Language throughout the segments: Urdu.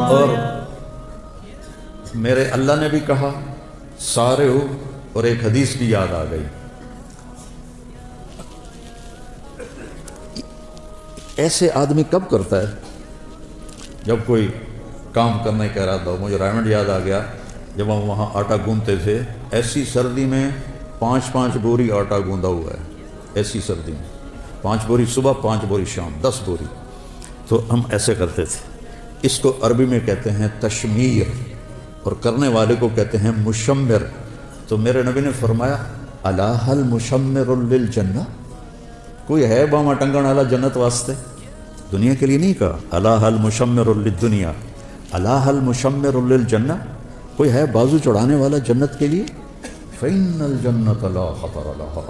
اور میرے اللہ نے بھی کہا سارے ہو، اور ایک حدیث بھی یاد آ گئی۔ ایسے آدمی کب کرتا ہے جب کوئی کام کرنے کا ارادہ ہو۔ مجھے رائمنڈ یاد آ گیا، جب ہم وہاں آٹا گوندتے تھے، ایسی سردی میں 5 بوری آٹا گوندا ہوا ہے، ایسی سردی میں 5 بوری صبح 5 بوری شام، 10 بوری۔ تو ہم ایسے کرتے تھے۔ اس کو عربی میں کہتے ہیں تشمیر، اور کرنے والے کو کہتے ہیں مشمر۔ تو میرے نبی نے فرمایا الا هل مشمر للجنہ، کوئی ہے باما ٹنگن والا جنت واسطے؟ دنیا کے لیے نہیں کہا، الا هل مشمر للدنیا، الا هل مشمر للجنہ، کوئی ہے بازو چڑھانے والا جنت کے لیے؟ فإن الجنة لا خطر لها،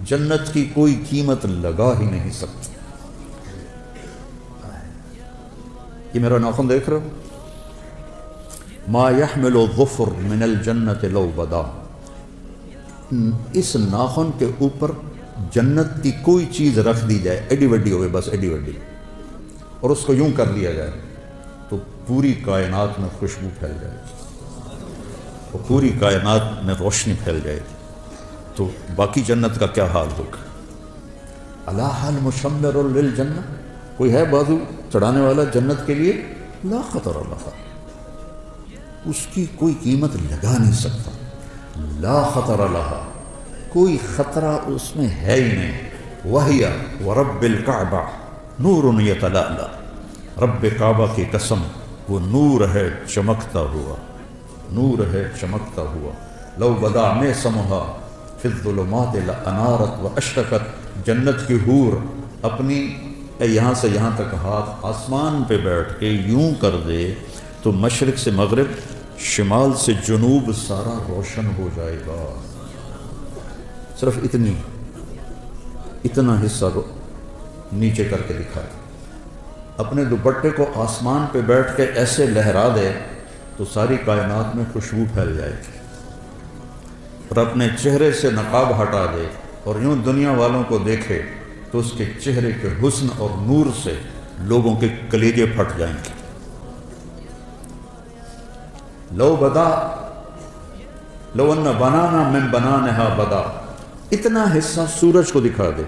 جنت کی کوئی قیمت لگا ہی نہیں سکتی۔ یہ میرا ناخن دیکھ رہے ہو؟ ما يحمل الظفر من الجنة لو بدا، اس ناخن کے اوپر جنت کی کوئی چیز رکھ دی جائے، ایڈی وڈی ہوئے، بس ایڈی وڈی، اور اس کو یوں کر لیا جائے تو پوری کائنات میں خوشبو پھیل جائے گی، اور پوری کائنات میں روشنی پھیل جائے گی۔ تو باقی جنت کا کیا حال ہوگا؟ الا هل مشمر للجنہ، کوئی ہے بازو چڑھانے والا جنت کے لیے؟ لا خطر لها، اس کی کوئی قیمت لگا نہیں سکتا۔ لا خطر لها، کوئی خطرہ اس میں ہے ہی نہیں۔ وہیا ورب الکعبہ نور یتلألأ، رب کعبہ کی قسم وہ نور ہے چمکتا ہوا، نور ہے چمکتا ہوا۔ لو بدا میں سمہا فی الظلمات لانارت واشرقت، جنت کی حور اپنی یہاں سے یہاں تک ہاتھ آسمان پہ بیٹھ کے یوں کر دے تو مشرق سے مغرب، شمال سے جنوب سارا روشن ہو جائے گا۔ صرف اتنا حصہ نیچے کر کے دکھائے، اپنے دوپٹے کو آسمان پہ بیٹھ کے ایسے لہرا دے تو ساری کائنات میں خوشبو پھیل جائے گی، اور اپنے چہرے سے نقاب ہٹا دے اور یوں دنیا والوں کو دیکھے تو اس کے چہرے کے حسن اور نور سے لوگوں کے کلیجے پھٹ جائیں گے۔ لو بدا لو ان بنانا من بنانہا بدا، اتنا حصہ سورج کو دکھا دے،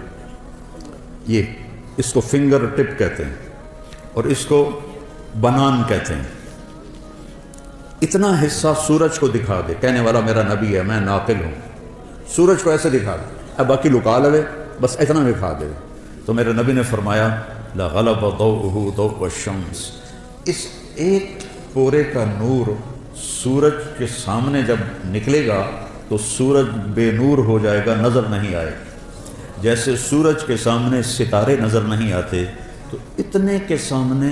یہ اس کو فنگر ٹپ کہتے ہیں اور اس کو بنان کہتے ہیں۔ اتنا حصہ سورج کو دکھا دے، کہنے والا میرا نبی ہے، میں ناقل ہوں، سورج کو ایسے دکھا دے، اب باقی لکا لے، بس اتنا دکھا دے۔ تو میرے نبی نے فرمایا لغلب ضوءہ ضوء الشمس، اس ایک پورے کا نور سورج کے سامنے جب نکلے گا تو سورج بے نور ہو جائے گا، نظر نہیں آئے گا۔ جیسے سورج کے سامنے ستارے نظر نہیں آتے تو اتنے کے سامنے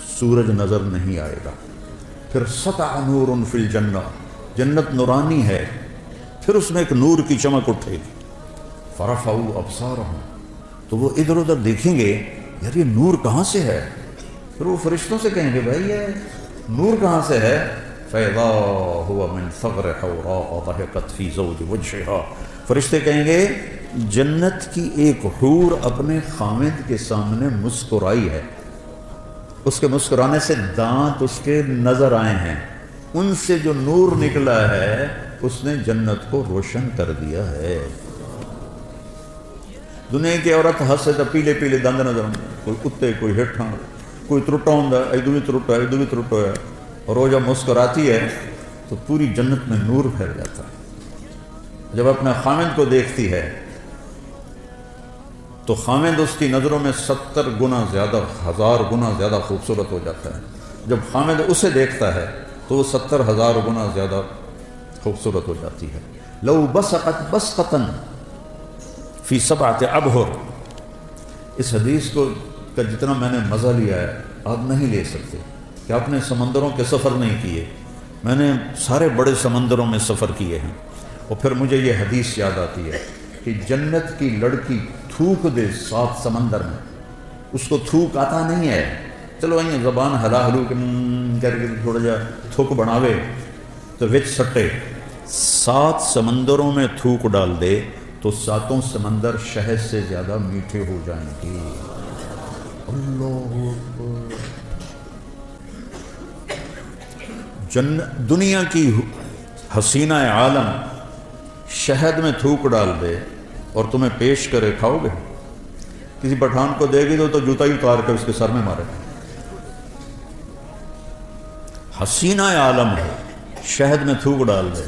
سورج نظر نہیں آئے گا۔ پھر سطع نور فی الجنہ، جنت نورانی ہے، پھر اس میں ایک نور کی چمک اٹھے گی۔ فرفعوا ابصارہم، تو وہ ادھر ادھر دیکھیں گے، یار یہ نور کہاں سے ہے؟ پھر وہ فرشتوں سے کہیں گے بھائی یہ نور کہاں سے ہے؟ فَإِذَا هُوَ مِنْ ثَغْرِ حَوْرَاءَ ضَحِكَتْ فِي زَوْجِ وَجْهِهَا، فرشتے کہیں گے جنت کی ایک حور اپنے خامد کے سامنے مسکرائی ہے، اس کے مسکرانے سے دانت اس کے نظر آئے ہیں، ان سے جو نور نکلا ہے اس نے جنت کو روشن کر دیا ہے۔ دنیا کی عورت ہسے تو پیلے پیلے دند نظر آتے، کوئی کتے، کوئی ہٹھاں، کوئی ترٹا ہوں، ادو بھی ترٹا ہے، ادو بھی ترٹا ہے، اور وہ جب مسکراتی ہے تو پوری جنت میں نور پھیل جاتا ہے۔ جب اپنے خامد کو دیکھتی ہے تو خامد اس کی نظروں میں 70 گنا زیادہ، 1000 گنا زیادہ خوبصورت ہو جاتا ہے۔ جب خامد اسے دیکھتا ہے تو وہ 70,000 گنا زیادہ خوبصورت ہو جاتی ہے۔ لو بسقت بسقتن فی 7 ابحر، اس حدیث کو کا جتنا میں نے مزہ لیا ہے آپ نہیں لے سکتے، کہ آپ نے سمندروں کے سفر نہیں کیے، میں نے سارے بڑے سمندروں میں سفر کیے ہیں، اور پھر مجھے یہ حدیث یاد آتی ہے کہ جنت کی لڑکی تھوک دے 7 سمندر میں، اس کو تھوک آتا نہیں ہے، چلو یہ زبان ہلا ہلو کر کے تھوڑا جا تھوک بناوے تو وچ سٹے، 7 سمندروں میں تھوک ڈال دے تو 7 سمندر شہد سے زیادہ میٹھے ہو جائیں گے۔ اللہ اکبر، دنیا کی حسینہ عالم شہد میں تھوک ڈال دے اور تمہیں پیش کرے، کھاؤ گے؟ کسی پٹھان کو دے گی تو جوتا ہی اتار کے اس کے سر میں مارے۔ حسینہ عالم ہے، شہد میں تھوک ڈال دے،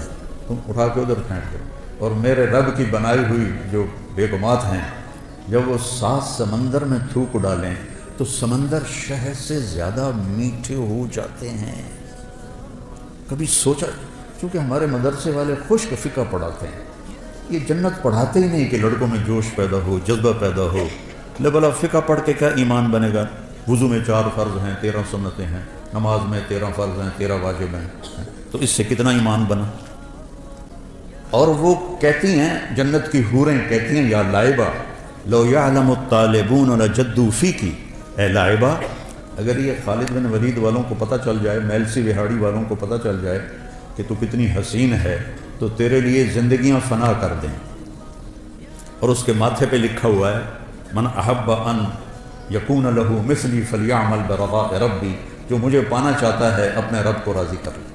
تم اٹھا کے ادھر پھینک دو۔ اور میرے رب کی بنائی ہوئی جو بیگمات ہیں، جب وہ 7 سمندر میں تھوک ڈالیں تو سمندر شہد سے زیادہ میٹھے ہو جاتے ہیں۔ کبھی سوچا؟ چونکہ ہمارے مدرسے والے خشک فقہ پڑھاتے ہیں، یہ جنت پڑھاتے ہی نہیں کہ لڑکوں میں جوش پیدا ہو، جذبہ پیدا ہو۔ لے بلا فقہ پڑھ کے کیا ایمان بنے گا؟ وضو میں 4 فرض ہیں، 13 سنتیں ہیں، نماز میں 13 فرض ہیں، 13 واجب ہیں، تو اس سے کتنا ایمان بنا؟ اور وہ کہتی ہیں، جنت کی حوریں کہتی ہیں، یا لائبہ لو یعلم الطالبون لجدوا فیکی، اے لائبہ اگر یہ خالد بن ولید والوں کو پتہ چل جائے، میلسی وہاڑی والوں کو پتہ چل جائے کہ تو کتنی حسین ہے تو تیرے لیے زندگیاں فنا کر دیں۔ اور اس کے ماتھے پہ لکھا ہوا ہے، من احب ان یکون لہ مثلی فلیعمل برضاء ربی، جو مجھے پانا چاہتا ہے اپنے رب کو راضی کر لے،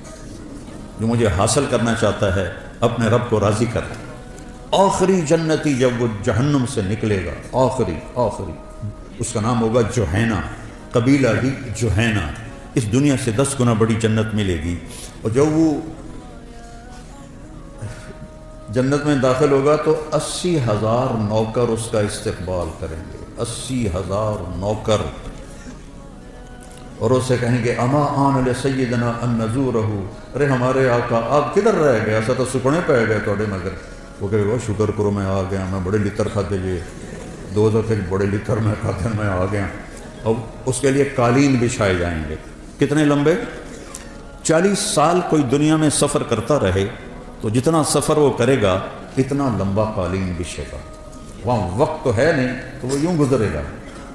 جو مجھے حاصل کرنا چاہتا ہے اپنے رب کو راضی کر لے۔ آخری جنتی جب وہ جہنم سے نکلے گا، آخری اس کا نام ہوگا جوہینہ، قبیلہ بھی جوہینہ، اس دنیا سے 10 گنا بڑی جنت ملے گی۔ اور جب وہ جنت میں داخل ہوگا تو 80,000 نوکر اس کا استقبال کریں گے، 80,000 نوکر، اور اسے کہیں گے اما آن لسیدنا ان نزورہ، ارے ہمارے آقا آپ کدھر رہ گئے، ایسا تو سکنے پہ گئے توڑے مگر۔ وہ کہے گا شکر کرو میں آ گیا، میں بڑے لتر کھاتے جی، 2 دفعے بڑے لتر میں کھاتے میں آ گیا۔ اور اس کے لیے قالین بچھائے جائیں گے، کتنے لمبے؟ 40 سال کوئی دنیا میں سفر کرتا رہے تو جتنا سفر وہ کرے گا اتنا لمبا قالین بچھے گا۔ وہاں وقت تو ہے نہیں تو وہ یوں گزرے گا،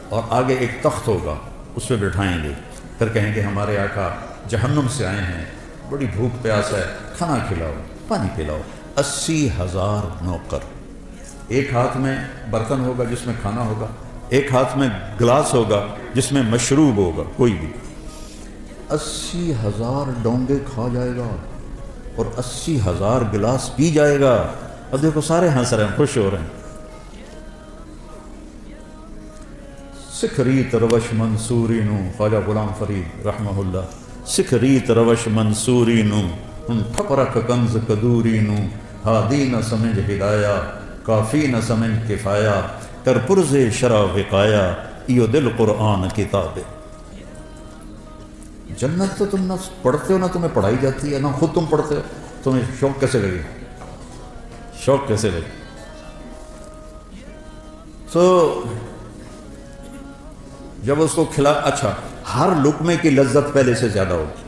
اور آگے ایک تخت ہوگا، اس پہ بٹھائیں گے، پھر کہیں گے ہمارے آقا جہنم سے آئے ہیں، بڑی بھوک پیاس ہے، کھانا کھلاؤ، پانی پلاؤ۔ 80,000 نوکر، ایک ہاتھ میں برتن ہوگا جس میں کھانا ہوگا، ایک ہاتھ میں گلاس ہوگا جس میں مشروب ہوگا، کوئی بھی 80,000 ڈونگے کھا جائے گا اور 80,000 گلاس پی جائے گا۔ اب دیکھو سارے ہنس رہے ہیں، خوش ہو رہے ہیں۔ سکھ ریت روش منصوری نو، خواجہ غلام فرید رحمہ اللہ، سکھ ریت روش منصوری نو، ان ٹھپرک کنز کدوری نو، ہادی نہ سمجھ ہدایا، کافی نہ سمجھ کفایا، کر پرز شرع وقایا، ایو دل قرآن کتاب۔ جنت تو تم نہ پڑھتے ہو، نہ تمہیں پڑھائی جاتی ہے، نہ خود تم پڑھتے ہو، تمہیں شوق کیسے لگے؟ شوق کیسے لگے؟ تو جب اس کو کھلا، اچھا ہر لقمے کی لذت پہلے سے زیادہ ہوگی،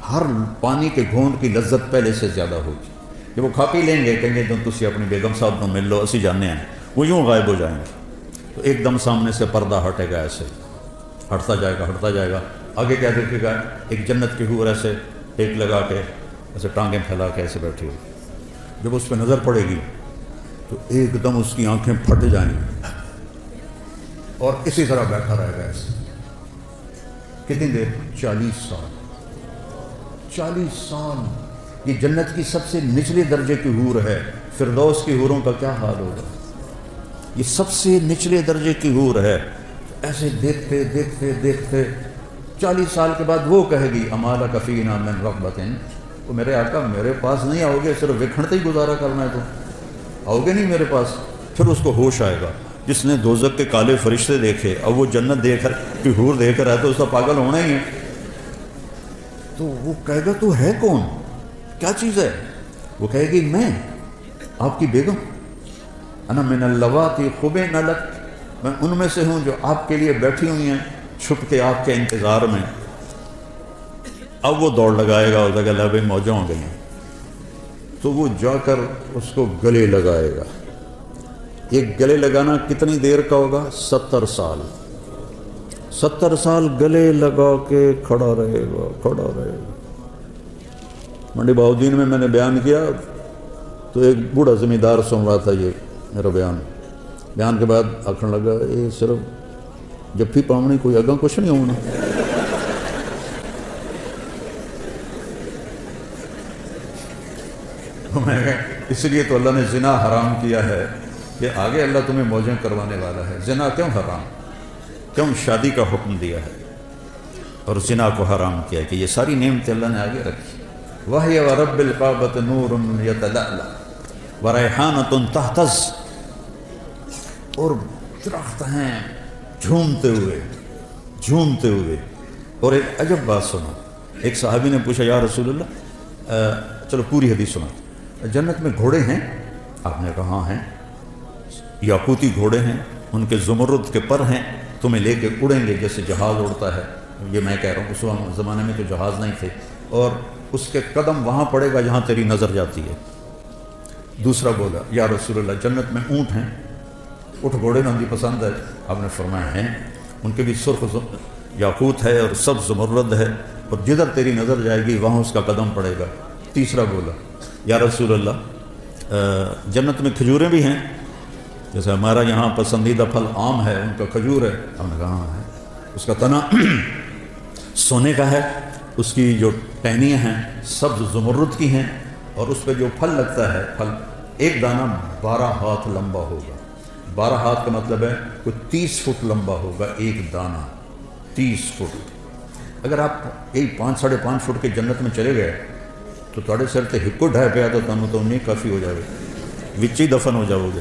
ہر پانی کے گھونٹ کی لذت پہلے سے زیادہ ہوگی۔ جب وہ کھا پی لیں گے کہیں گے تم تسی اپنی بیگم صاحب کو مل لو، اسی جانے ہیں، وہ یوں غائب ہو جائیں گے، تو ایک دم سامنے سے پردہ ہٹے گا، ایسے ہٹتا جائے گا، آگے کیا دیکھے گا؟ ایک جنت کی حور ایسے ایک لگا کے ایسے ٹانگیں پھیلا کے ایسے بیٹھی ہوئی، جب اس پہ نظر پڑے گی تو ایک دم اس کی آنکھیں پھٹ جائیں گی اور اسی طرح بیٹھا رہے گا ایسے۔ کتنی دیر؟ 40 سال۔ 40 سال یہ جنت کی سب سے نچلے درجے کی حور ہے۔ فردوس کی حوروں کا کیا حال ہوگا؟ یہ سب سے نچلے درجے کی حور ہے۔ ایسے دیکھتے دیکھتے دیکھتے 40 سال کے بعد وہ کہے گی اما لک فینا من رغبۃ، وہ میرے آقا میرے پاس نہیں آؤ گے، صرف وکھڑتے ہی گزارا کرنا ہے، تو آؤ گے نہیں میرے پاس؟ پھر اس کو ہوش آئے گا۔ جس نے دوزخ کے کالے فرشتے دیکھے، اب وہ جنت دیکھ کر کہ حور دیکھ کر ہے تو اس کا پاگل ہونا ہی ہے۔ تو وہ کہے گا تو ہے کون، کیا چیز ہے؟ وہ کہے گی میں آپ کی بیگم، انا من اللواتی خبئن لک، میں ان میں سے ہوں جو آپ کے لیے بیٹھی ہوئی ہیں چھپ کے آپ کے انتظار میں۔ اب وہ دوڑ لگائے گا، اس کا لبیں موجوں ہو گئی، تو وہ جا کر اس کو گلے لگائے گا۔ ایک گلے لگانا کتنی دیر کا ہوگا؟ 70 سال۔ 70 سال گلے لگا کے کھڑا رہے گا۔ منڈی بہاؤدین میں نے بیان کیا تو ایک بوڑھا زمیندار سن رہا تھا یہ میرا بیان کے بعد آکھنے لگا یہ صرف جب بھی پاؤنی کوئی اگاں کچھ نہیں ہونا، تو میں کہا اس لیے تو اللہ نے زنا حرام کیا ہے کہ آگے اللہ تمہیں موجیں کروانے والا ہے. زنا کیوں حرام، کیوں شادی کا حکم دیا ہے اور زنا کو حرام کیا کہ یہ ساری نعمتیں اللہ نے آگے رکھی. وَهِيَ وَرَبِّ الْكَعْبَةِ نُورٌ يَتَلَأْلَأُ وَرَيْحَانَةٌ تَهْتَزُّ، اور درخت ہیں جھومتے ہوئے. اور ایک عجب بات سنو، ایک صحابی نے پوچھا یا رسول اللہ چلو پوری حدیث سنا، جنت میں گھوڑے ہیں؟ آپ نے کہا ہاں ہیں، یاقوتی گھوڑے ہیں، ان کے زمرد کے پر ہیں، تمہیں لے کے اڑیں گے جیسے جہاز اڑتا ہے. یہ میں کہہ رہا ہوں اس زمانے میں تو جہاز نہیں تھے. اور اس کے قدم وہاں پڑے گا جہاں تیری نظر جاتی ہے. دوسرا بولا یا رسول اللہ جنت میں اونٹ ہیں؟ اونٹ گھوڑے نہ پسند ہے؟ آپ نے فرمایا ہیں، ان کے بھی سرخ یاقوت ہے اور سب زمرد ہے، اور جدھر تیری نظر جائے گی وہاں اس کا قدم پڑے گا. تیسرا بولا یا رسول اللہ جنت میں کھجوریں بھی ہیں؟ جیسے ہمارا یہاں پسندیدہ پھل آم ہے، ان کا کھجور ہے. ہم نے کہا ہے، اس کا تنا سونے کا ہے، اس کی جو ٹہنیاں ہیں سبز زمرد کی ہیں، اور اس پہ جو پھل لگتا ہے، پھل ایک دانہ 12 ہاتھ لمبا ہوگا. 12 ہاتھ کا مطلب ہے کوئی 30 فٹ لمبا ہوگا ایک دانہ، 30 فٹ. اگر آپ یہی 5-5.5 فٹ کے جنت میں چلے گئے تو تھوڑے سر تے ہکو ڈھائے پیا تو تمہیں تو نہیں کافی ہو جائے گا، وچی دفن ہو جاؤ گے.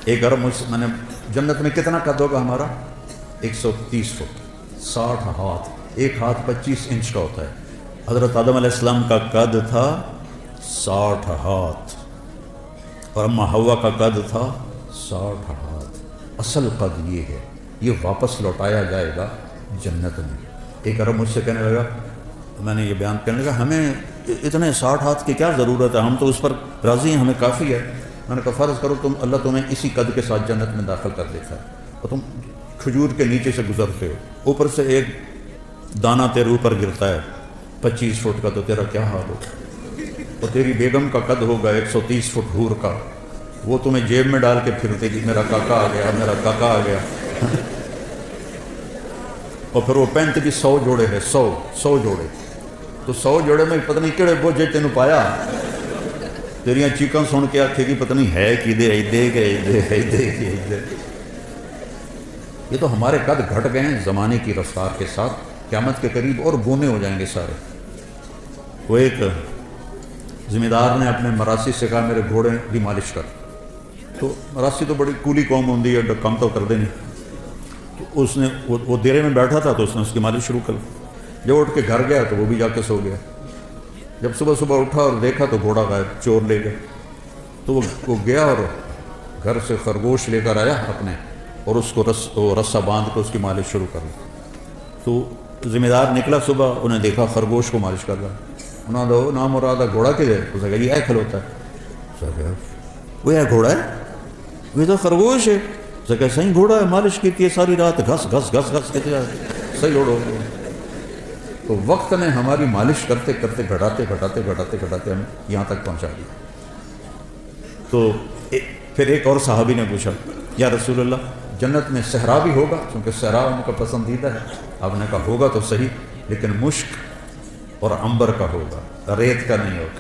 ایک ارب میں نے جنت میں کتنا قد ہوگا ہمارا؟ 130 فٹ، 60 ہاتھ. ایک ہاتھ 25 انچ کا ہوتا ہے. حضرت آدم علیہ السلام کا قد تھا 60 ہاتھ، اور اماں حوا کا قد تھا 60 ہاتھ. اصل قد یہ ہے، یہ واپس لوٹایا جائے گا جنت میں. ایک عرب مجھ سے کہنے لگا، میں نے یہ بیان کرنے لگا ہمیں اتنے 60 ہاتھ کی کیا ضرورت ہے، ہم تو اس پر راضی ہیں، ہمیں کافی ہے. میں نے کہا فرض کرو اللہ تمہیں اسی قد کے ساتھ جنت میں داخل کر دیتا ہے، اور تم کھجور کے نیچے سے گزرتے ہو، اوپر سے ایک دانہ تیرے اوپر گرتا ہے 25 فٹ کا، تو تیرا کیا حال ہوگا؟ اور تیری بیگم کا قد ہوگا 130 فٹ حور کا، وہ تمہیں جیب میں ڈال کے پھرتے گی میرا کاکا آ گیا، میرا کاکا آ گیا. اور پھر وہ پینٹ بھی 100 جوڑے ہے، 100 جوڑے. تو 100 جوڑے میں پتہ نہیں کہڑے بوجھے تینوں پایا، تیریاں چیکاں سن کے آکھے گی پتہ نہیں ہے کی دے دے. یہ تو ہمارے قد گھٹ گئے ہیں زمانے کی رفتار کے ساتھ، قیامت کے قریب اور گونے ہو جائیں گے سارے. وہ ایک ذمہ دار نے اپنے مراسی سے کہا میرے گھوڑے کی مالش کر. تو مراسی تو بڑی کولی قوم ہوندی ہے، کام تو کر دے نہیں. تو اس نے وہ دیرے میں بیٹھا تھا تو اس نے اس کی مالش شروع کر. جب اٹھ کے گھر گیا تو وہ بھی جا کے سو گیا. جب صبح اٹھا اور دیکھا تو گھوڑا غائب، چور لے گئے. تو وہ گیا اور گھر سے خرگوش لے کر آیا اپنے، اور اس کو رسہ باندھ کے اس کی مالش شروع کر لی. تو ذمہ دار نکلا صبح، انہیں دیکھا خرگوش کو مالش کر رہا. انہوں نے نام مراد گھوڑا کے دے، اسے کہا یہ کھلوتا ہے. وہ یہ گھوڑا ہے؟ وہ تو خرگوش ہے. اسے کہا صحیح گھوڑا ہے، مالش کی ہے ساری رات، گھس گھس گھس گھس کہتے ہیں صحیح اڑو. تو وقت نے ہماری مالش کرتے کرتے گھٹاتے ہم یہاں تک پہنچا دیا. تو پھر ایک اور صحابی نے پوچھا یا رسول اللہ جنت میں صحرا بھی ہوگا؟ کیونکہ صحرا ان کا پسندیدہ ہے. آپ نے کہا ہوگا تو صحیح، لیکن مشک اور عنبر کا ہوگا، ریت کا نہیں ہوگا،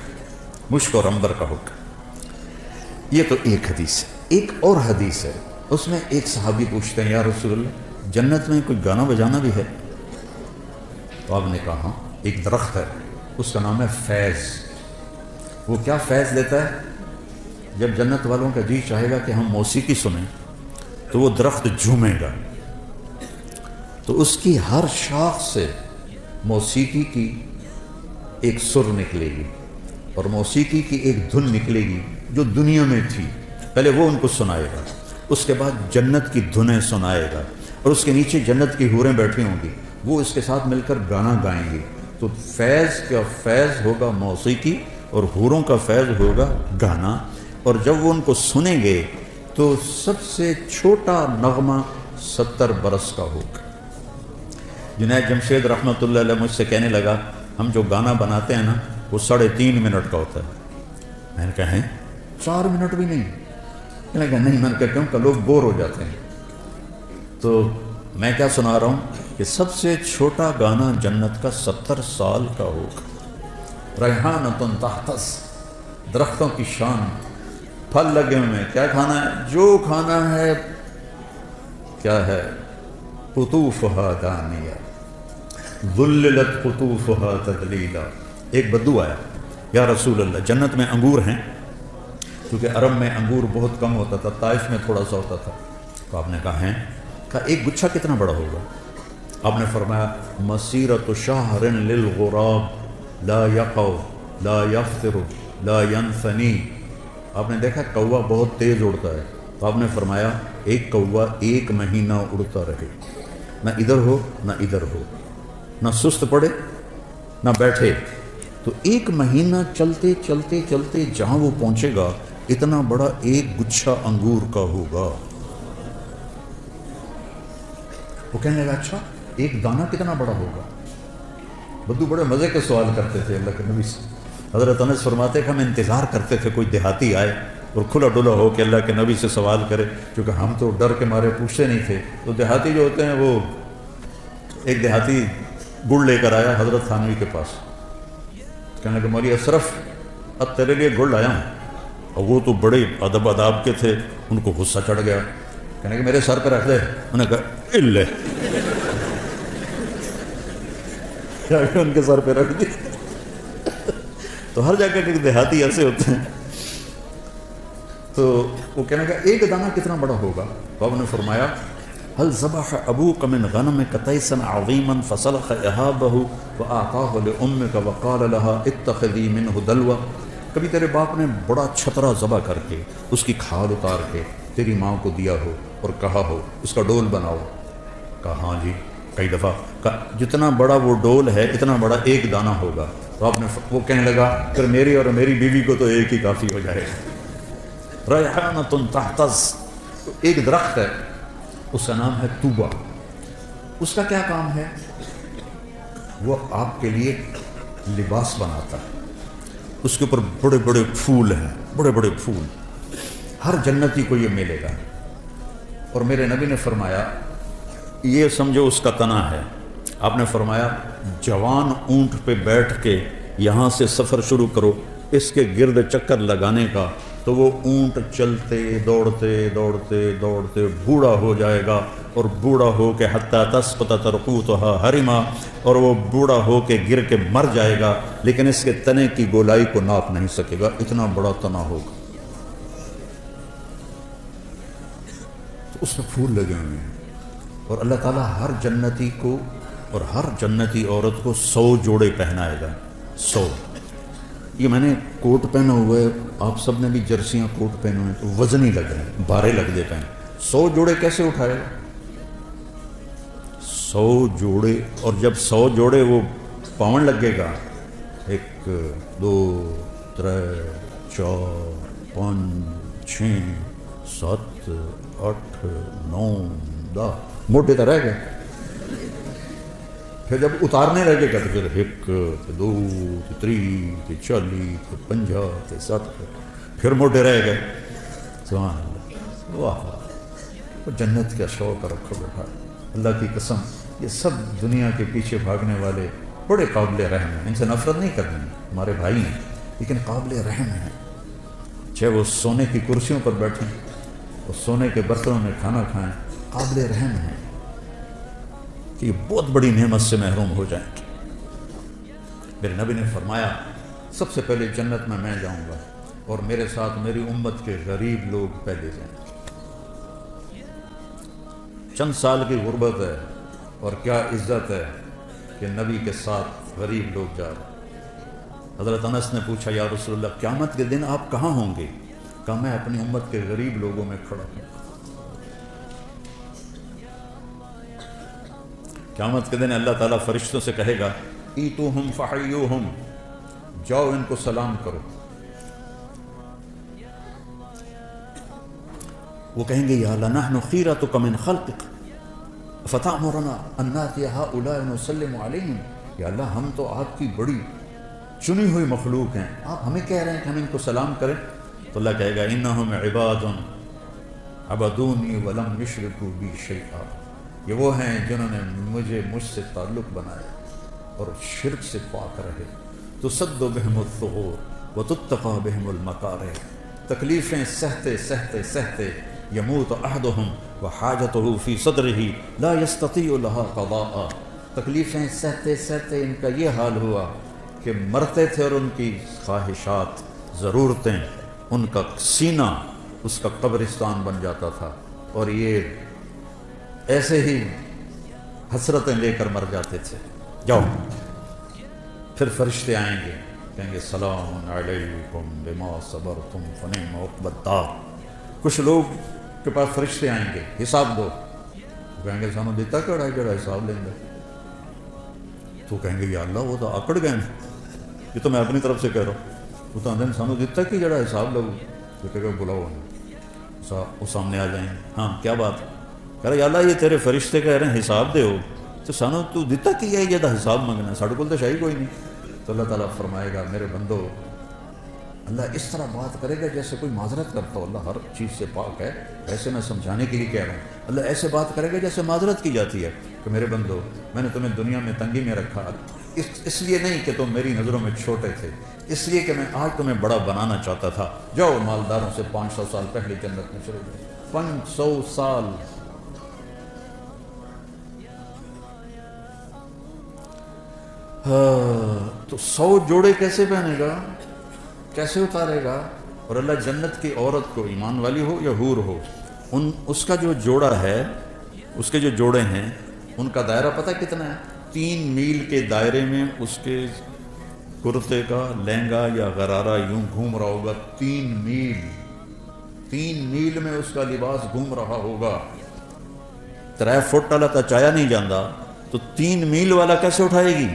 مشک اور عنبر کا ہوگا. یہ تو ایک حدیث ہے. ایک اور حدیث ہے، اس میں ایک صحابی پوچھتے ہیں یا رسول اللہ جنت میں کوئی گانا بجانا بھی ہے؟ تو آپ نے کہا ہاں، ایک درخت ہے اس کا نام ہے فیض. وہ کیا فیض دیتا ہے؟ جب جنت والوں کا جی چاہے گا کہ ہم موسیقی سنیں تو وہ درخت جھومے گا، تو اس کی ہر شاخ سے موسیقی کی ایک سر نکلے گی اور موسیقی کی ایک دھن نکلے گی جو دنیا میں تھی. پہلے وہ ان کو سنائے گا، اس کے بعد جنت کی دھنیں سنائے گا، اور اس کے نیچے جنت کی حوریں بیٹھی ہوں گی، وہ اس کے ساتھ مل کر گانا گائیں گی. تو فیض کا فیض ہوگا موسیقی اور حوروں کا فیض ہوگا گانا. اور جب وہ ان کو سنیں گے تو سب سے چھوٹا نغمہ 70 برس کا ہوگا. جنید جمشید رحمۃ اللہ علیہ مجھ سے کہنے لگا ہم جو گانا بناتے ہیں نا وہ 3.5 منٹ کا ہوتا ہے. میں نے کہا 4 منٹ بھی نہیں؟ میں نے کہا نہیں. میں نے کہا کیوں کہ لوگ بور ہو جاتے ہیں. تو میں کیا سنا رہا ہوں کہ سب سے چھوٹا گانا جنت کا 70 سال کا ہوگا. ریحانۃ تہتز، درختوں کی شان، پھل لگے ہوئے ہیں، کیا کھانا ہے؟ جو کھانا ہے کیا ہے؟ قطوفها دانیہ ذللت قطوفها تذلیلا۔ ایک بدو آیا، یا رسول اللہ جنت میں انگور ہیں، کیونکہ عرب میں انگور بہت کم ہوتا تھا، طائف میں تھوڑا سا ہوتا تھا، تو آپ نے کہا ہیں، کہا ایک گچھا کتنا بڑا ہوگا؟ آپ نے فرمایا مسیرۃ شہر للغراب لا یقع لا یفطر لا ینثنی۔ آپ نے دیکھا کوا بہت تیز اڑتا ہے، تو آپ نے فرمایا ایک کوا 1 مہینہ اڑتا رہے، نہ ادھر ہو نہ ادھر ہو، نہ سست پڑے نہ بیٹھے، تو 1 مہینہ چلتے چلتے چلتے جہاں وہ پہنچے گا اتنا بڑا ایک گچھا انگور کا ہوگا۔ وہ کہنے لگا اچھا ایک دانہ کتنا بڑا ہوگا؟ بدو بڑے مزے کے سوال کرتے تھے اللہ کے نبی سے۔ حضرت انس فرماتے کہ ہم انتظار کرتے تھے کوئی دیہاتی آئے اور کھلا ڈلا ہو کہ اللہ کے نبی سے سوال کرے، کیونکہ ہم تو ڈر کے مارے پوچھتے نہیں تھے۔ تو دیہاتی جو ہوتے ہیں، وہ ایک دیہاتی گڑ لے کر آیا حضرت تھانوی کے پاس، کہنے لگا مولوی اشرف اب تیرے لیے گڑ لایا ہوں، اور وہ تو بڑے ادب اداب کے تھے، ان کو غصہ چڑھ گیا، کہنے کہ میرے سر پہ رکھ دے۔ انہوں نے کہا الے، ان کے سر پہ رکھ دی۔ تو ہر جگہ کے دیہاتی ایسے ہوتے ہیں۔ تو وہ کہنے کا ایک دانہ کتنا بڑا ہوگا؟ تو آپ نے فرمایا هل ذبح ابوك من غنمك قيسا عظيما فسلخ اهابه واعطاه لامك وقال لها اتخذي منه دلوا؟ کبھی تیرے باپ نے بڑا چھترا ذبح کر کے اس کی کھال اتار کے تیری ماں کو دیا ہو اور کہا ہو اس کا ڈول بناؤ؟ کہا ہاں جی کئی دفعہ۔ کہا جتنا بڑا وہ ڈول ہے اتنا بڑا ایک دانہ ہوگا۔ تو آپ نے وہ کہنے لگا پھر میری اور میری بیوی کو تو ایک ہی کافی ہو جائے گا۔ ریحانۃ تہتز، ایک درخت ہے اس کا نام ہے طوبہ، اس کا کیا کام ہے؟ وہ آپ کے لیے لباس بناتا ہے، اس کے اوپر بڑے بڑے پھول ہیں، بڑے بڑے پھول، ہر جنتی کو یہ ملے گا۔ اور میرے نبی نے فرمایا یہ سمجھو اس کا تنا ہے۔ آپ نے فرمایا جوان اونٹ پہ بیٹھ کے یہاں سے سفر شروع کرو اس کے گرد چکر لگانے کا، تو وہ اونٹ چلتے دوڑتے دوڑتے دوڑتے بوڑھا ہو جائے گا، اور بوڑھا ہو کے حتیٰ تسقط ترقوتها حرما، اور وہ بوڑھا ہو کے گر کے مر جائے گا، لیکن اس کے تنے کی گولائی کو ناپ نہیں سکے گا، اتنا بڑا تنا ہوگا۔ تو اس میں پھول لگے ہوئے ہیں، اور اللہ تعالیٰ ہر جنتی کو اور ہر جنتی عورت کو 100 جوڑے پہنائے گا، 100۔ یہ میں نے کوٹ پہنا ہوا ہے، آپ سب نے بھی جرسیاں کوٹ پہنے ہوئے ہیں، تو وزن ہی لگ رہے ہیں، بارے لگ دیتے ہیں۔ 100 جوڑے کیسے اٹھائے گا؟ 100 جوڑے، اور جب 100 جوڑے وہ پاون لگے گا، 1 2 3 4 5 6 7 8 9 10 موٹے تو رہ گئے۔ پھر جب اتارنے لگے گا تو پھر 1 2 3 40 50 60 پھر موٹے رہ گئے۔ سبحان اللہ، واہ، جنت کا شوق رکھو بیٹھا، اللہ کی قسم یہ سب دنیا کے پیچھے بھاگنے والے بڑے قابل رحم ہیں، ان سے نفرت نہیں کرنی، ہمارے بھائی ہیں لیکن قابل رحم ہیں۔ چاہے وہ سونے کی کرسیوں پر بیٹھیں اور سونے کے برتنوں میں کھانا کھائیں، قابل رحم ہیں کہ یہ بہت بڑی نعمت سے محروم ہو جائیں گے۔ میرے نبی نے فرمایا سب سے پہلے جنت میں جاؤں گا اور میرے ساتھ میری امت کے غریب لوگ پہلے جائیں گے۔ چند سال کی غربت ہے اور کیا عزت ہے کہ نبی کے ساتھ غریب لوگ جا رہے ہیں۔ حضرت انس نے پوچھا یا رسول اللہ قیامت کے دن آپ کہاں ہوں گے؟ کہا میں اپنی امت کے غریب لوگوں میں کھڑا ہوں۔ قیامت کے دن اللہ تعالیٰ فرشتوں سے کہے گا ایتوہم فحیوہم، جاؤ ان کو سلام کرو۔ وہ کہیں گے یا لنحن خیرتک من خلقک فتأمرنا ان نأتی ہؤلاء نسلم علیہم، یا اللہ ہم تو آپ کی بڑی چنی ہوئی مخلوق ہیں، آپ ہمیں کہہ رہے ہیں کہ ہم ان کو سلام کریں؟ تو اللہ کہے گا انہم عباد عبدونی ولم یشرکوا بی شیئا، یہ وہ ہیں جنہوں نے مجھ سے تعلق بنایا اور شرک سے پاک رہے۔ تصد بہم الثغور، وتتقى بهم المکارہ، تکلیفیں سہتے سہتے سہتے یموت احدہم وحاجتہ فی صدرہ لا یستطیع لها قضاء، تکلیفیں سہتے سہتے ان کا یہ حال ہوا کہ مرتے تھے اور ان کی خواہشات، ضرورتیں، ان کا سینہ اس کا قبرستان بن جاتا تھا، اور یہ ایسے ہی حسرتیں لے کر مر جاتے تھے۔ جاؤ، پھر فرشتے آئیں گے، کہیں گے سلام علیکم بما صبرتم فنعم عقبی الدار۔ کچھ لوگ کے پاس فرشتے آئیں گے، حساب دو، وہ کہیں گے سانو دیتا کیڑا ہے جڑا حساب لیں گے؟ تو کہیں گے یا اللہ وہ تو آکڑ گئے ہیں، یہ تو میں اپنی طرف سے کہہ رہا ہوں، وہ تو آدھے سانو دیتا کہ جڑا حساب لو، تو کہے گا بلاؤ وہ سامنے آ جائیں گے، ہاں کیا بات؟ کہہ رہا یا اللہ یہ تیرے فرشتے کہہ رہے ہیں حساب دے ہو، تو سانو تو دیتا کہ یہ جدا حساب منگنا ہے، ساڑھے کول تو شاہی کوئی نہیں۔ تو اللہ تعالیٰ فرمائے گا میرے بندو، اللہ اس طرح بات کرے گا جیسے کوئی معذرت کرتا ہو، اللہ ہر چیز سے پاک ہے، ایسے میں سمجھانے کے لیے کہہ رہا ہوں، اللہ ایسے بات کرے گا جیسے معذرت کی جاتی ہے کہ میرے بندو میں نے تمہیں دنیا میں تنگی میں رکھا، اس لیے نہیں کہ تم میری نظروں میں چھوٹے تھے، اس لیے کہ میں آج تمہیں بڑا بنانا چاہتا تھا، جاؤ مالداروں سے 500 سال پہلے جنت میں چلے جاؤ، 500 سال۔ تو 100 جوڑے کیسے پہنے گا، کیسے اتارے گا؟ اور اللہ جنت کی عورت کو، ایمان والی ہو یا حور ہو، اس کا جو جوڑا ہے، اس کے جو جوڑے ہیں، ان کا دائرہ پتہ کتنا ہے؟ 3 میل کے دائرے میں اس کے کرتے کا لہنگا یا غرارہ یوں گھوم رہا ہوگا، 3 میل میں اس کا لباس گھوم رہا ہوگا۔ 3 فٹ والا تو چایا نہیں جاندہ، تو 3 میل والا کیسے اٹھائے گی؟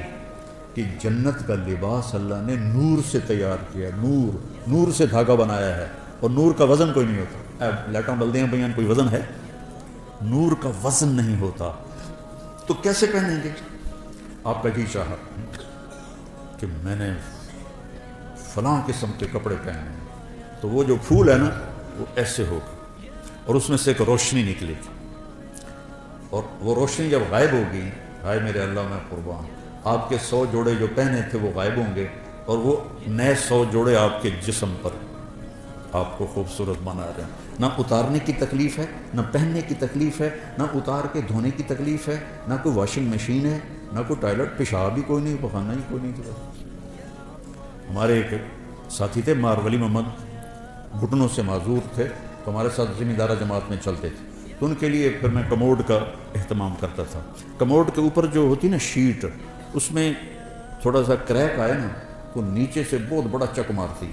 کہ جنت کا لباس اللہ نے نور سے تیار کیا، نور سے دھاگا بنایا ہے، اور نور کا وزن کوئی نہیں ہوتا۔ لائٹاں بلدیں ہیں بھائیان، کوئی وزن ہے؟ نور کا وزن نہیں ہوتا، تو کیسے پہنیں گے؟ آپ کا جی چاہا کہ میں نے فلاں قسم کے کپڑے پہنے ہیں، تو وہ جو پھول ہے نا وہ ایسے ہوگا، اور اس میں سے ایک روشنی نکلے گی، اور وہ روشنی جب غائب ہوگی، ہائے میرے اللہ میں قربان، آپ کے 100 جوڑے جو پہنے تھے وہ غائب ہوں گے، اور وہ نئے 100 جوڑے آپ کے جسم پر آپ کو خوبصورت بنا رہے ہیں۔ نہ اتارنے کی تکلیف ہے، نہ پہننے کی تکلیف ہے، نہ اتار کے دھونے کی تکلیف ہے، نہ کوئی واشنگ مشین ہے، نہ کوئی ٹوائلٹ، پیشاب ہی کوئی نہیں، پخانا ہی کوئی نہیں۔ ہمارے ایک ساتھی تھے مار ولی محمد، گھٹنوں سے معذور تھے، تو ہمارے ساتھ ذمہ دارہ جماعت میں چلتے تھے، تو ان کے لیے پھر میں کموڈ کا اہتمام کرتا تھا۔ کموڈ کے اوپر جو ہوتی نا شیٹ، اس میں تھوڑا سا کریک آئے نا تو نیچے سے بہت بڑا چک مارتی۔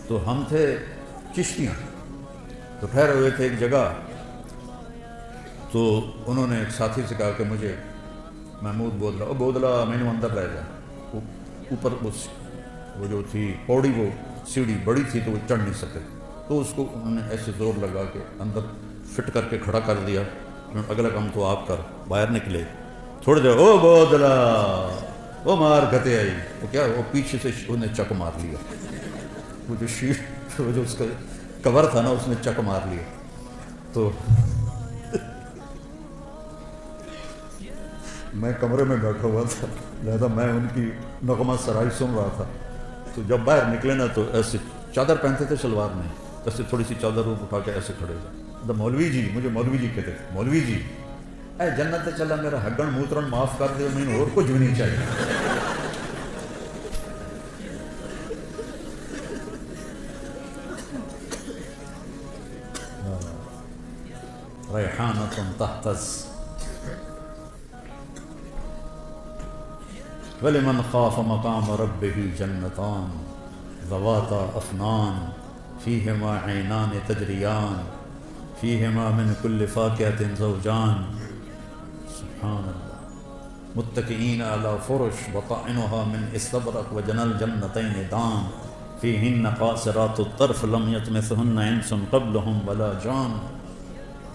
تو ہم تھے چشتیاں، تو ٹھہرے ہوئے تھے ایک جگہ، تو انہوں نے ایک ساتھی سے کہا کہ مجھے محمود بودلا، او بودلا میں نے اندر رہ جائے، اوپر وہ جو تھی پوڑی، وہ سیڑھی بڑی تھی تو وہ چڑھ نہیں سکے، تو اس کو انہوں نے ایسے زور لگا کے اندر فٹ کر کے کھڑا کر دیا، اگلا کام تو آپ کر، باہر نکلے، تھوڑی دیر او بودلا وہ مار گھتے آئی، وہ کیا، وہ پیچھے سے انہیں چک مار لیا، وہ جو شیٹ، وہ جو اس کا کور تھا نا اس نے چک مار لیا۔ تو میں کمرے میں بیٹھا ہوا تھا، لہذا میں ان کی نغمہ سرائی سن رہا تھا، تو جب باہر نکلے نا تو ایسے چادر پہنتے تھے شلوار میں، ایسے تھوڑی سی چادر روپ اٹھا کے ایسے کھڑے تھے، مولوی جی، مجھے مولوی جی کہتے تھے، مولوی جی اے جنت چلا میرا ہگن موترن معاف کر دے، میں اور کچھ بھی نہیں چاہیے۔ ریحانۃ تہتز ولمن خاف مقام ربہ جنتان ذواتا افنان فیہما عینان تجریان فیہما من کل فاکہۃ زوجان، سبحان اللہ، متکئین علی فرش بطائنها من استبرق وجنى الجنتین دان فیہن قاصرات الطرف لم یطمثہن انس قبلہم ولا جان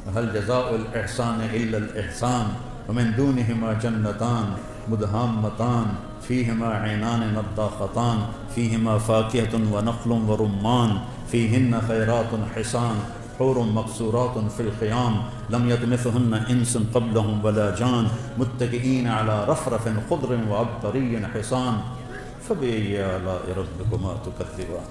هل جزاء الاحسان الا الاحسان ومن دونهما جنتان مدهامتان فيهما عينان نضاختان فيهما فاكهة ونخل ورمان فيهن خيرات حسان حور مقصورات في الخيام لم يطمثهن انس قبلهم ولا جان متكئين على رفرف خضر وعبقري حسان فبأي آلاء ربكما تكذبان.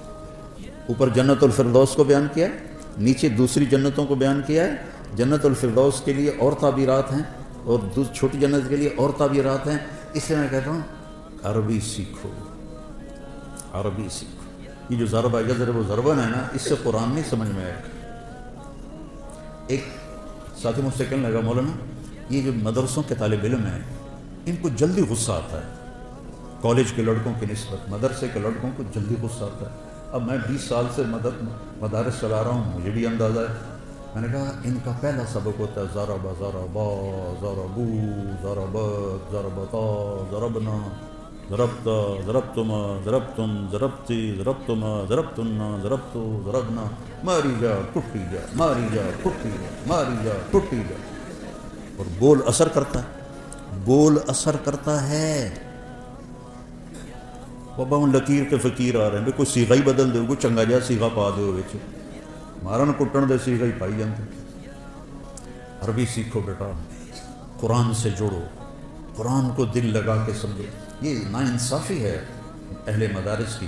اوپر جنت الفردوس کو بیان کیا ہے، نیچے دوسری جنتوں کو بیان کیا ہے. جنت الفردوس کے لیے اور تعبیرات ہیں اور چھوٹی جنت کے لیے اور تعبیرات ہیں. اس لیے میں کہتا ہوں عربی سیکھو، عربی سیکھو. یہ جو ضربہ یضرب و ضربن ہے نا، اس سے قرآن نہیں سمجھ میں آئے گا. ایک ساتھی مجھ سے کہنے لگا مولانا یہ جو مدرسوں کے طالب علم ہیں ان کو جلدی غصہ آتا ہے، کالج کے لڑکوں کی نسبت مدرسے کے لڑکوں کو جلدی غصہ آتا ہے. اب میں 20 سال سے مدارس چلا رہا ہوں، مجھے بھی اندازہ ہے. میں نے کہا ان کا پہلا سبق ہوتا ہے ضربا ضربا ضربو ضربت ضربتا ضربنا ضربتا ضربتما ضربتم ضربتی ضربتما ضربتنا ضربتو ضربنا، ماری جا ٹوٹی جا، ماری جا ٹوٹی جا، ماری جا ٹوٹی جا. اور بول اثر کرتا ہے، بول اثر کرتا ہے. بابا ہوں لکیر کے فقیر آ رہے ہیں، کوئی سیغہ ہی بدل دے، کوئی چنگا جہا سیغہ پا دے وچ، مارن کٹن دے سیغہ ہی پائی جاندے. عربی سیکھو بیٹا، قرآن سے جڑو، قرآن کو دل لگا کے سمجھو. یہ ناانصافی ہے اہل مدارس کی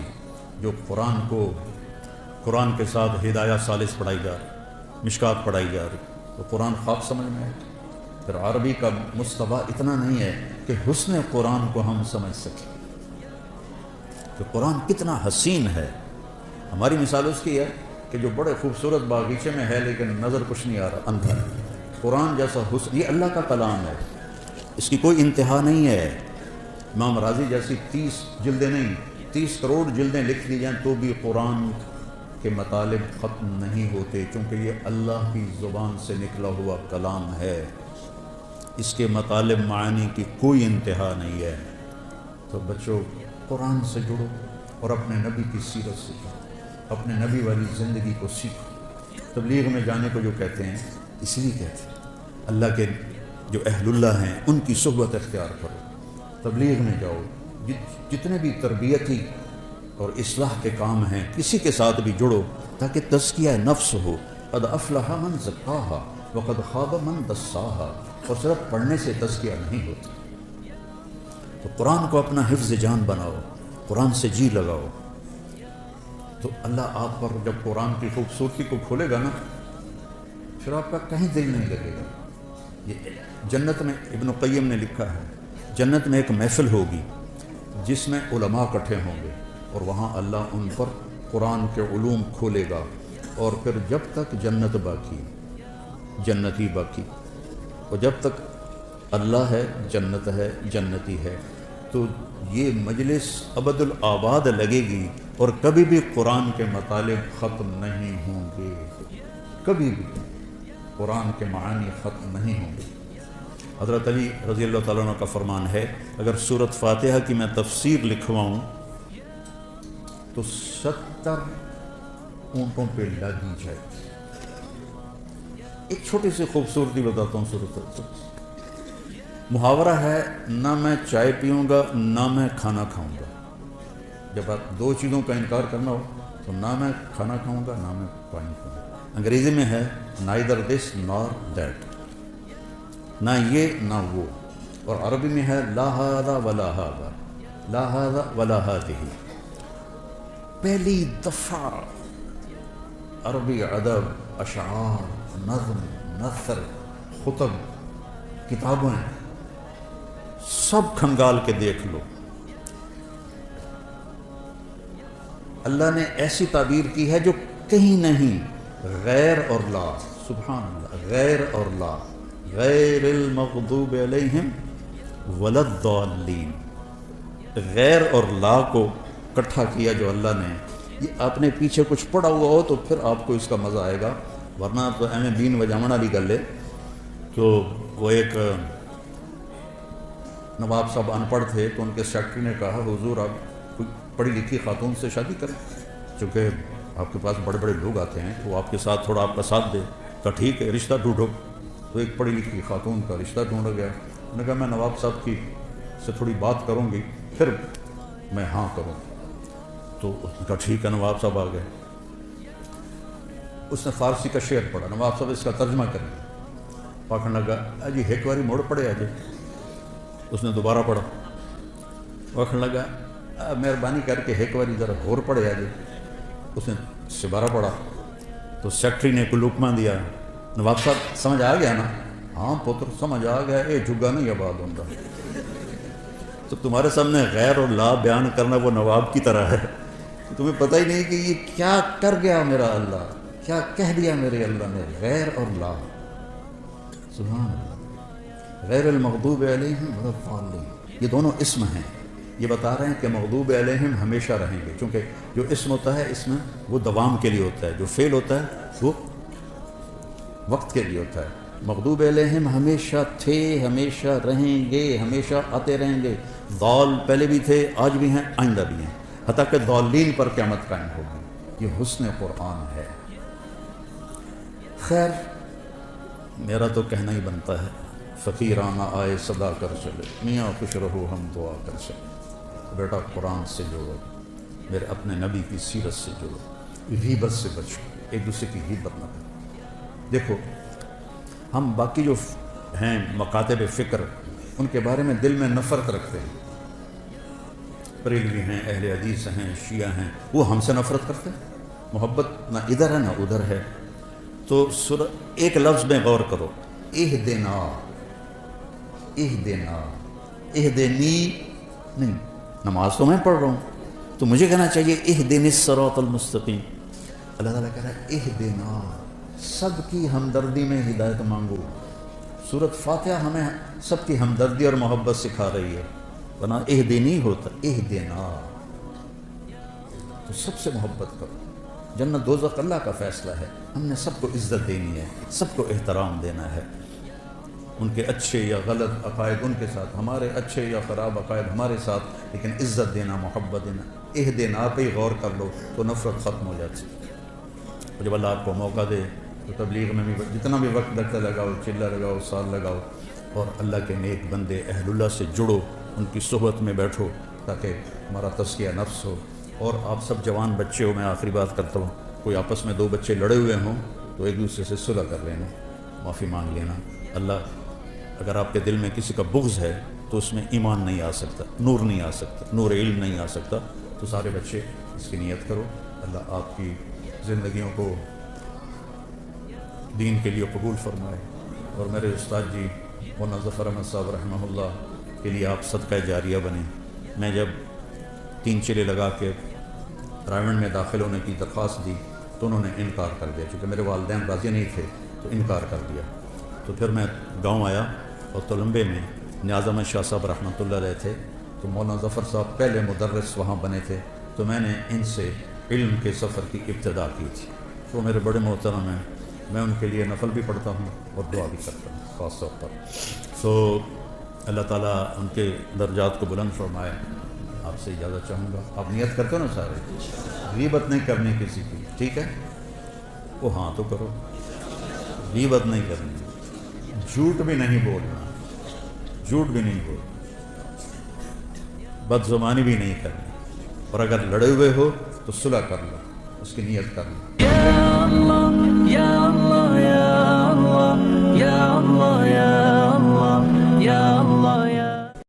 جو قرآن کے ساتھ ہدایہ ثالث پڑھائی جا رہی، مشکات پڑھائی جا رہی، تو قرآن خواب سمجھ میں آئے. پھر عربی کا مصطبہ اتنا نہیں ہے کہ حسن قرآن کو ہم سمجھ سکیں کہ قرآن کتنا حسین ہے. ہماری مثال اس کی ہے کہ جو بڑے خوبصورت باغیچے میں ہے لیکن نظر کچھ نہیں آ رہا، اندھا. قرآن جیسا حسن، یہ اللہ کا کلام ہے، اس کی کوئی انتہا نہیں ہے. امام راضی جیسی 30 جلدیں نہیں، 30 کروڑ جلدیں لکھ دی جائیں تو بھی قرآن کے مطالب ختم نہیں ہوتے، کیونکہ یہ اللہ کی زبان سے نکلا ہوا کلام ہے. اس کے مطالب معانی کی کوئی انتہا نہیں ہے. تو بچوں قرآن سے جڑو اور اپنے نبی کی سیرت سے جڑو، اپنے نبی والی زندگی کو سیکھو. تبلیغ میں جانے کو جو کہتے ہیں اس لیے کہتے ہیں اللہ کے جو اہل اللہ ہیں ان کی صحبت اختیار کرو، تبلیغ میں جاؤ. جتنے بھی تربیتی اور اصلاح کے کام ہیں کسی کے ساتھ بھی جڑو تاکہ تزکیہ نفس ہو. قد افلح من زکاہا وقد خاب من دساہا. اور صرف پڑھنے سے تزکیہ نہیں ہوتا. تو قرآن کو اپنا حفظ جان بناؤ، قرآن سے جی لگاؤ، تو اللہ آپ پر جب قرآن کی خوبصورتی کو کھولے گا نا پھر آپ کا کہیں دل نہیں لگے گا. یہ جنت میں ابن قیم نے لکھا ہے جنت میں ایک محفل ہوگی جس میں علماء اکٹھے ہوں گے اور وہاں اللہ ان پر قرآن کے علوم کھولے گا. اور پھر جب تک جنت باقی، جنتی باقی، اور جب تک اللہ ہے، جنت ہے، جنتی ہے، تو یہ مجلس ابد الآباد لگے گی اور کبھی بھی قرآن کے مطالب ختم نہیں ہوں گے. کبھی بھی قرآن کے معانی ختم نہیں ہوں گے. حضرت علی رضی اللہ تعالیٰ عنہ کا فرمان ہے اگر سورۃ فاتحہ کی میں تفسیر لکھواؤں تو 70 اونٹوں پہ لادی جائے. ایک چھوٹی سی خوبصورتی بتاتا ہوں سورۃ. محاورہ ہے نہ میں چائے پیوں گا نہ میں کھانا کھاؤں گا. جب آپ دو چیزوں کا انکار کرنا ہو تو نہ میں کھانا کھاؤں گا نہ میں پانی پیوں گا. انگریزی میں ہے neither this nor that، نہ یہ نہ وہ. اور عربی میں ہے لا هذا ولا هذا، لا هذا ولا هذه. پہلی دفعہ عربی ادب، اشعار، نظم، نثر، خطب، کتابیں سب کھنگال کے دیکھ لو. اللہ نے ایسی تعبیر کی ہے جو کہیں نہیں. غیر اور لا، سبحان اللہ، غیر اور لا، غیر المغضوب علیہم ولا الضالین. غیر اور لا کو اکٹھا کیا جو اللہ نے. یہ آپ نے پیچھے کچھ پڑھا ہوا ہو تو پھر آپ کو اس کا مزہ آئے گا، ورنہ تو ایم بین وجامن والی گل ہے. تو وہ ایک نواب صاحب ان پڑھ تھے تو ان کے سیکرٹری نے کہا حضور آپ کوئی پڑھی لکھی خاتون سے شادی کریں، چونکہ آپ کے پاس بڑے بڑے لوگ آتے ہیں تو آپ کے ساتھ تھوڑا آپ کا ساتھ دے. تو ٹھیک ہے رشتہ ڈھونڈو. تو ایک پڑھی لکھی خاتون کا رشتہ ڈھونڈا گیا. انہوں نے کہا میں نواب صاحب کی سے تھوڑی بات کروں گی پھر میں ہاں کروں. تو اس نے کہا ٹھیک ہے. نواب صاحب آ گئے. اس نے فارسی کا شعر پڑھا. نواب صاحب اس کا ترجمہ کریں. پاکن لگا جی ایک باری موڑ پڑے آجے. اس نے دوبارہ پڑھا. پاکن لگا مہربانی کر کے ایک باری ذرا ہور پڑھیا جی. اس نے سبارہ پڑھا تو سیکٹری نے کوئی لکمہ دیا. نواب صاحب سمجھ آ گیا نا؟ ہاں پتر سمجھ آ گیا. اے جھگا نہیں آباد ہوتا. تو تمہارے سامنے غیر اور لا بیان کرنا وہ نواب کی طرح ہے. تمہیں پتہ ہی نہیں کہ یہ کیا کر گیا میرا اللہ, کیا کہہ دیا میرے اللہ نے. غیر اور لا, سبحان اللہ. غیر المغضوب علیہم ولا الضالین, یہ دونوں اسم ہیں. یہ بتا رہے ہیں کہ مغضوب علیہم ہمیشہ رہیں گے, کیونکہ جو اسم ہوتا ہے اس میں وہ دوام کے لیے ہوتا ہے, جو فعل ہوتا ہے وہ وقت کے لیے ہوتا ہے. مغضوب علیہم ہمیشہ تھے, ہمیشہ رہیں گے, ہمیشہ آتے رہیں گے. ضال پہلے بھی تھے, آج بھی ہیں, آئندہ بھی ہیں, حتیٰ کہ ضالین پر قیامت قائم ہوگی. یہ حسن قرآن ہے. خیر میرا تو کہنا ہی بنتا ہے, فقیرانہ آئے صدا کر چلے, میاں خوش رہو ہم دعا کر چلے. بیٹا قرآن سے جوڑو, میرے اپنے نبی کی سیرت سے جوڑو, غیبت سے بچو, ایک دوسرے کی غیبت نہ کرو. دیکھو ہم باقی جو ہیں مکاتب فکر, ان کے بارے میں دل میں نفرت رکھتے ہیں. بریلوی ہیں, اہل حدیث ہیں, شیعہ ہیں, وہ ہم سے نفرت کرتے ہیں. محبت نہ ادھر ہے نہ ادھر ہے. تو ایک لفظ میں غور کرو, اہدنا, اہدنا, اہدنی نہیں. نماز تو میں پڑھ رہا ہوں تو مجھے کہنا چاہیے اہدنی الصراط المستقیم. اللہ تعالیٰ کہہ رہا ہے اہدنا, سب کی ہمدردی میں ہدایت مانگو. سورۃ فاتحہ ہمیں سب کی ہمدردی اور محبت سکھا رہی ہے, ورنہ اہدنی ہوتا, اہدنا. تو سب سے محبت کرو. جنت دوزخ اللہ کا فیصلہ ہے. ہم نے سب کو عزت دینی ہے, سب کو احترام دینا ہے. ان کے اچھے یا غلط عقائد ان کے ساتھ, ہمارے اچھے یا خراب عقائد ہمارے ساتھ, لیکن عزت دینا, محبت دینا. اہدنا پہ ہی غور کر لو تو نفرت ختم ہو جاتی. جب اللہ آپ کو موقع دے تو تبلیغ میں بھی جتنا بھی وقت لگتا لگاؤ, چلہ لگاؤ, سال لگاؤ, اور اللہ کے نیک بندے اہل اللہ سے جڑو, ان کی صحبت میں بیٹھو تاکہ ہمارا تزکیہ نفس ہو. اور آپ سب جوان بچے ہو, میں آخری بات کرتا ہوں, کوئی آپس میں دو بچے لڑے ہوئے ہوں تو ایک دوسرے سے صلح کر لینا, معافی مانگ لینا. اللہ اگر آپ کے دل میں کسی کا بغض ہے تو اس میں ایمان نہیں آ سکتا, نور نہیں آ سکتا, نور علم نہیں آ سکتا. تو سارے بچے اس کی نیت کرو. اللہ آپ کی زندگیوں کو دین کے لیے قبول فرمائے. اور میرے استاد جی مولانا ظفر احمد صاحب رحمہ اللہ کے لیے آپ صدقہ جاریہ بنیں. میں جب 3 چلے لگا کے رائمنڈ میں داخل ہونے کی درخواست دی تو انہوں نے انکار کر دیا, چونکہ میرے والدین راضی نہیں تھے تو انکار کر دیا. تو پھر میں گاؤں آیا اور تلمبے میں نیاز احمد شاہ صاحب رحمۃ اللہ علیہ تھے, تو مولانا ظفر صاحب پہلے مدرس وہاں بنے تھے, تو میں نے ان سے علم کے سفر کی ابتدا کی تھی. تو میرے بڑے محترم ہیں, میں ان کے لیے نفل بھی پڑھتا ہوں اور دعا بھی کرتا ہوں خاص طور پر. سو اللہ تعالیٰ ان کے درجات کو بلند فرمائے. آپ سے اجازت چاہوں گا. آپ نیت کرتے ہو نا سارے, غیبت نہیں کرنی کسی کی, ٹھیک ہے؟ وہ ہاں تو کرو. غیبت نہیں کرنی, جھوٹ بھی نہیں بولنا, جھوٹ بھی نہیں بولنا, بد زبانی بھی نہیں کرنی, اور اگر لڑے ہوئے ہو تو صلح کر لو, اس کی نیت کر لو. یا اللہ یا اللہ یا اللہ یا اللہ یا اللہ یا اللہ.